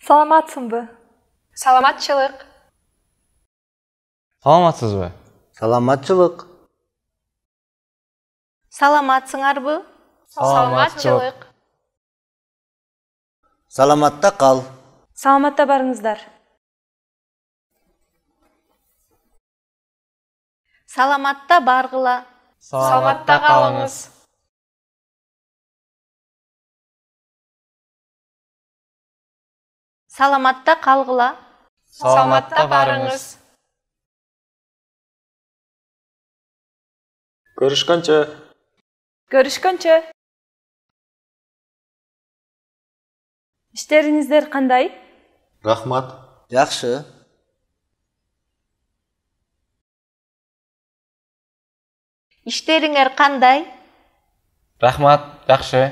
Саламатсыңбы? Саламатчылык. Саламатсызбы? Саламатчылык. Саламатсыңарбы? Саламатчылык. Саламатта кал. Саламатта барыңыздар. Саламатта баргыла. Саламатта калыңыз. Саламатта калгыла. Саламатта барыңыз. Көрүшкөнчө. Көрүшкөнчө. Иштериңиздер кандай? Рахмат. Жакшы. Иштериңер кандай? Рахмат, жакшы.